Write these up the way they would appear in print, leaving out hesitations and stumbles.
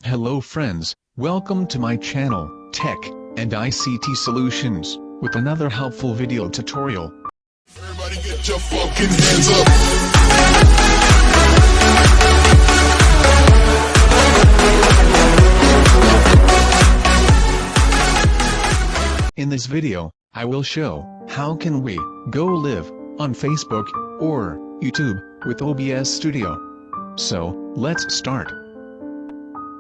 Hello friends, welcome to my channel, Tech and ICT Solutions, with another helpful video tutorial. Everybody get your fucking hands up. In this video, I will show how can we go live on Facebook or YouTube with OBS Studio. So, let's start.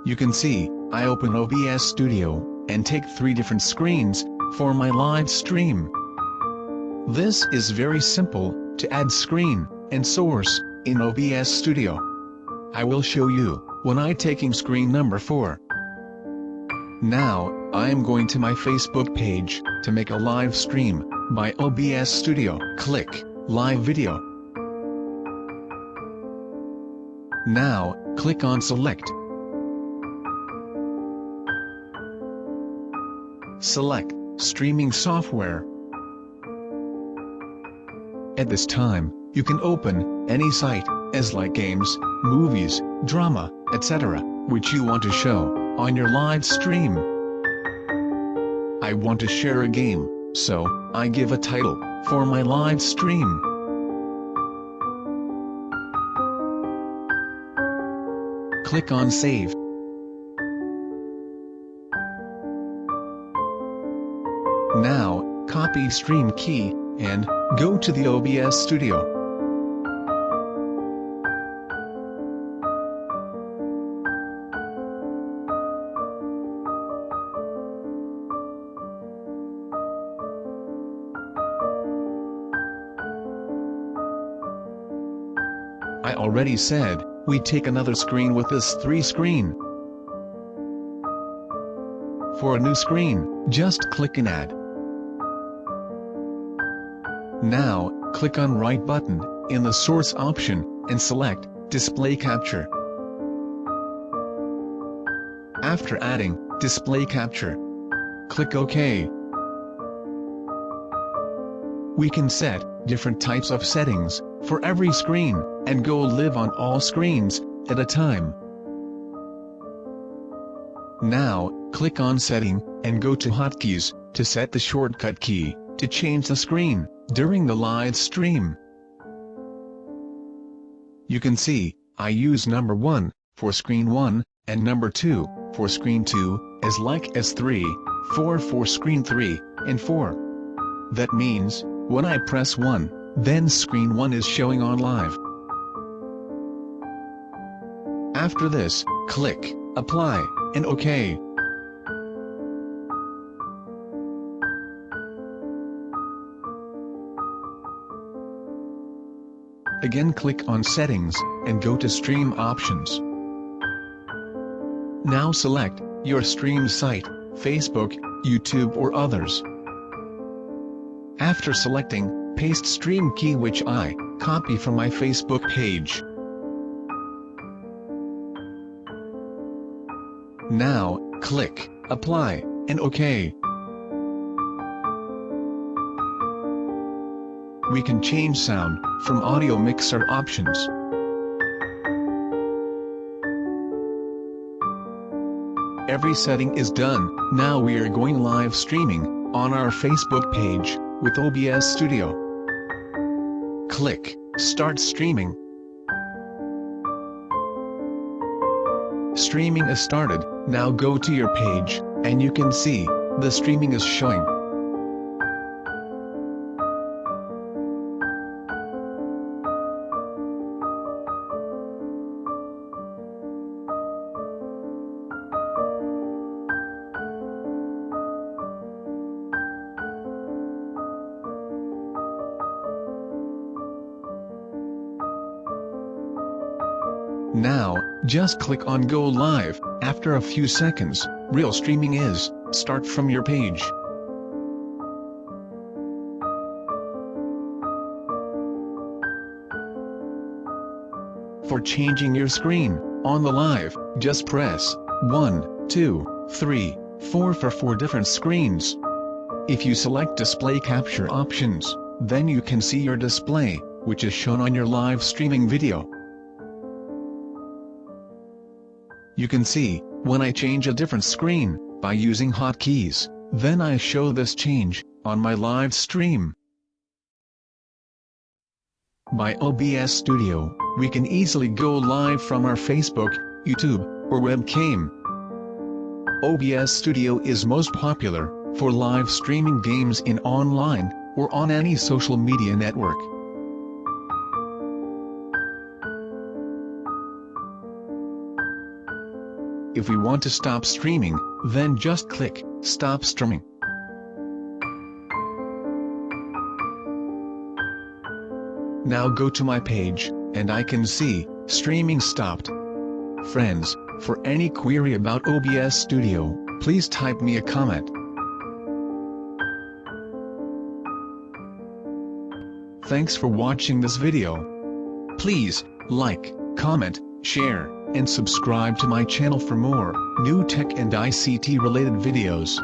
You can see, I open OBS Studio and take 3 different screens for my live stream. This is very simple to add screen and source in OBS Studio. I will show you when I taking screen number 4. Now, I am going to my Facebook page to make a live stream by OBS Studio. Click Live Video. Now, click on Select. Select Streaming Software. At this time, you can open any site, as like games, movies, drama, etc., which you want to show on your live stream. I want to share a game, so I give a title for my live stream. Click on Save. Now, copy stream key, and go to the OBS Studio. I already said, we take another screen with this 3 screen. For a new screen, just click and add. Now, click on right button in the source option and select Display Capture. After adding Display Capture, click OK. We can set different types of settings for every screen and go live on all screens at a time. Now, click on Setting and go to Hotkeys to set the shortcut key to change the screen during the live stream. You can see, I use number 1 for screen 1, and number 2 for screen 2, as 3, 4 for screen 3, and 4. That means, when I press 1, then screen 1 is showing on live. After this, click Apply, and OK. Again click on Settings, and go to Stream Options. Now select your stream site, Facebook, YouTube or others. After selecting, paste stream key which I copy from my Facebook page. Now, click Apply, and OK. We can change sound from audio mixer options. Every setting is done. Now we are going live streaming on our Facebook page with OBS Studio. Click Start Streaming. Streaming is started. Now go to your page, and you can see the streaming is showing. Now, just click on Go Live. After a few seconds, real streaming is start from your page. For changing your screen on the live, just press 1, 2, 3, 4 for 4 different screens. If you select Display Capture options, then you can see your display, which is shown on your live streaming video. You can see, When I change a different screen, by using hotkeys, then I show this change, on my live stream. By OBS Studio, we can easily go live from our Facebook, YouTube, or webcam. OBS Studio is most popular for live streaming games in online, or on any social media network. If we want to stop streaming, then just click Stop Streaming. Now go to my page, and I can see streaming stopped. Friends, for any query about OBS Studio, please type me a comment. Thanks for watching this video. Please like, comment, share, and subscribe to my channel for more new tech and ICT related videos.